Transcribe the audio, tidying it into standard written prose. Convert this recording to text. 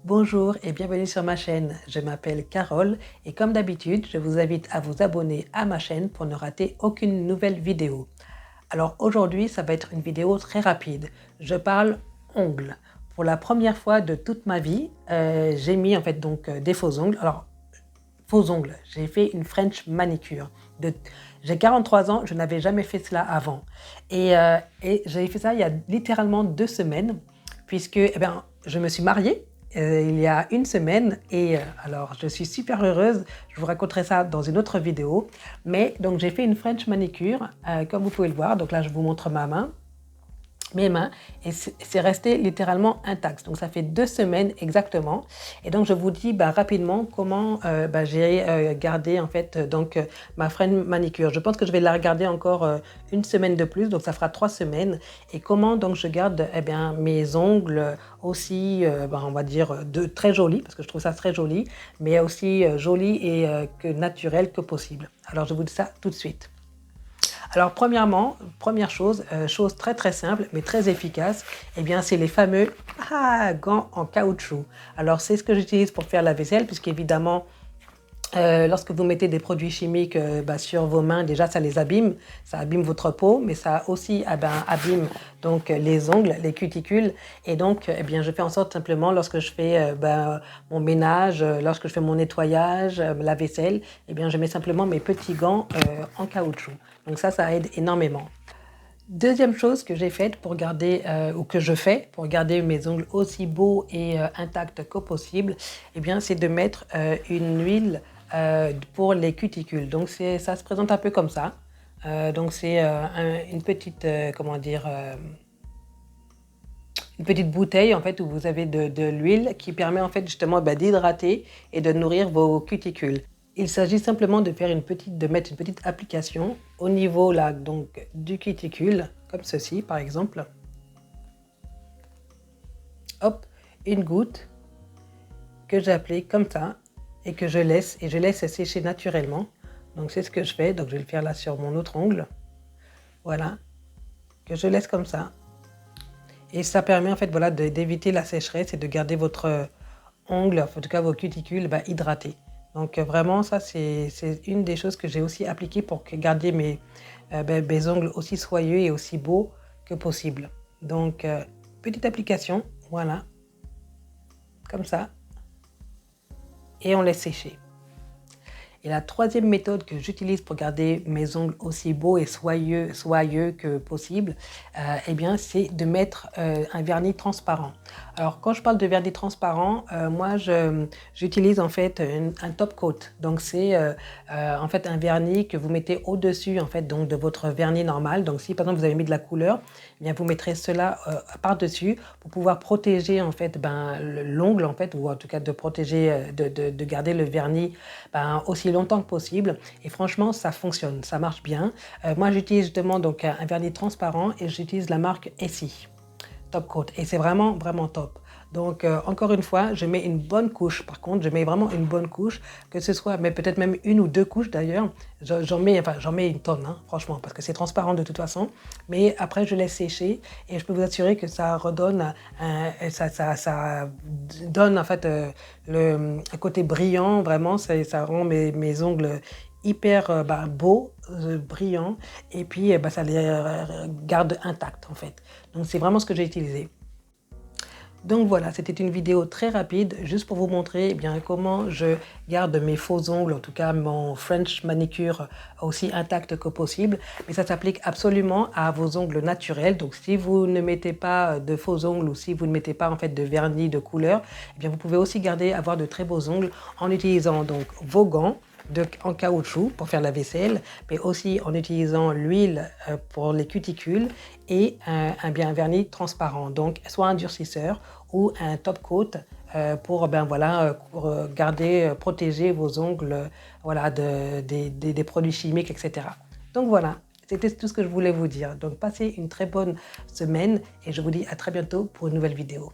Bonjour et bienvenue sur ma chaîne, je m'appelle Carole et comme d'habitude, je vous invite à vous abonner à ma chaîne pour ne rater aucune nouvelle vidéo. Alors aujourd'hui, ça va être une vidéo très rapide. Je parle ongles. Pour la première fois de toute ma vie, j'ai mis en fait des faux ongles. Alors, faux ongles, j'ai fait une French manicure. J'ai 43 ans, je n'avais jamais fait cela avant. Et j'ai fait ça il y a littéralement 2 semaines, puisque je me suis mariée il y a une semaine et alors je suis super heureuse, je vous raconterai ça dans une autre vidéo. Mais donc j'ai fait une French manicure, comme vous pouvez le voir, donc là je vous montre mes mains et c'est resté littéralement intact. Donc ça fait 2 semaines exactement. Et donc je vous dis rapidement comment j'ai gardé en fait ma French manicure. Je pense que je vais la regarder encore une semaine de plus, donc ça fera 3 semaines. Et comment donc je garde mes ongles aussi, on va dire très jolis, parce que je trouve ça très joli, mais aussi jolis et que naturel que possible. Alors je vous dis ça tout de suite. Alors premièrement, première chose, chose très très simple mais très efficace, c'est les fameux gants en caoutchouc. Alors c'est ce que j'utilise pour faire la vaisselle, puisqu'évidemment lorsque vous mettez des produits chimiques sur vos mains, déjà ça les abîme, ça abîme votre peau, mais ça aussi abîme donc les ongles, les cuticules. Et donc je fais en sorte simplement lorsque je fais mon ménage, lorsque je fais mon nettoyage, la vaisselle, je mets simplement mes petits gants en caoutchouc. Donc ça aide énormément. Deuxième chose que j'ai faite pour garder, ou que je fais pour garder mes ongles aussi beaux et intacts que possible, c'est de mettre une huile pour les cuticules. Donc ça se présente un peu comme ça. Donc c'est une petite, une petite bouteille en fait où vous avez de l'huile qui permet en fait justement d'hydrater et de nourrir vos cuticules. Il s'agit simplement de mettre une petite application au niveau là donc du cuticule, comme ceci par exemple. Hop, une goutte que j'applique comme ça et que je laisse sécher naturellement. Donc c'est ce que je fais. Donc je vais le faire là sur mon autre ongle. Voilà, que je laisse comme ça. Et ça permet en fait d'éviter la sécheresse et de garder votre ongle, en tout cas vos cuticules hydratés. Donc vraiment ça c'est une des choses que j'ai aussi appliquées pour garder mes ongles aussi soyeux et aussi beaux que possible. Donc petite application, voilà, comme ça, et on laisse sécher. Et la troisième méthode que j'utilise pour garder mes ongles aussi beaux et soyeux que possible, c'est de mettre un vernis transparent. Alors quand je parle de vernis transparent, moi j'utilise en fait un top coat. Donc c'est en fait un vernis que vous mettez au-dessus en fait donc de votre vernis normal. Donc si par exemple vous avez mis de la couleur, vous mettrez cela par-dessus pour pouvoir protéger en fait l'ongle en fait, ou en tout cas de protéger, de garder le vernis aussi longtemps que possible. Et franchement ça fonctionne, ça marche bien. Moi j'utilise justement donc un vernis transparent et j'utilise la marque Essie Top Coat et c'est vraiment vraiment top. Donc encore une fois, je mets une bonne couche. Par contre, je mets vraiment une bonne couche, que ce soit, mais peut-être même une ou deux couches d'ailleurs. J'en mets une tonne, hein, franchement, parce que c'est transparent de toute façon. Mais après, je laisse sécher et je peux vous assurer que ça redonne, ça donne en fait un côté brillant. Vraiment, ça rend mes ongles hyper beaux, brillants, et puis ça les garde intacts en fait. Donc c'est vraiment ce que j'ai utilisé. Donc voilà, c'était une vidéo très rapide, juste pour vous montrer comment je garde mes faux ongles, en tout cas mon French manicure aussi intact que possible. Mais ça s'applique absolument à vos ongles naturels. Donc si vous ne mettez pas de faux ongles ou si vous ne mettez pas en fait de vernis de couleur, vous pouvez aussi avoir de très beaux ongles en utilisant donc vos gants en caoutchouc pour faire la vaisselle, mais aussi en utilisant l'huile pour les cuticules et un vernis transparent, donc soit un durcisseur ou un top coat pour garder, protéger vos ongles des produits chimiques, etc. Donc voilà, c'était tout ce que je voulais vous dire. Donc passez une très bonne semaine et je vous dis à très bientôt pour une nouvelle vidéo.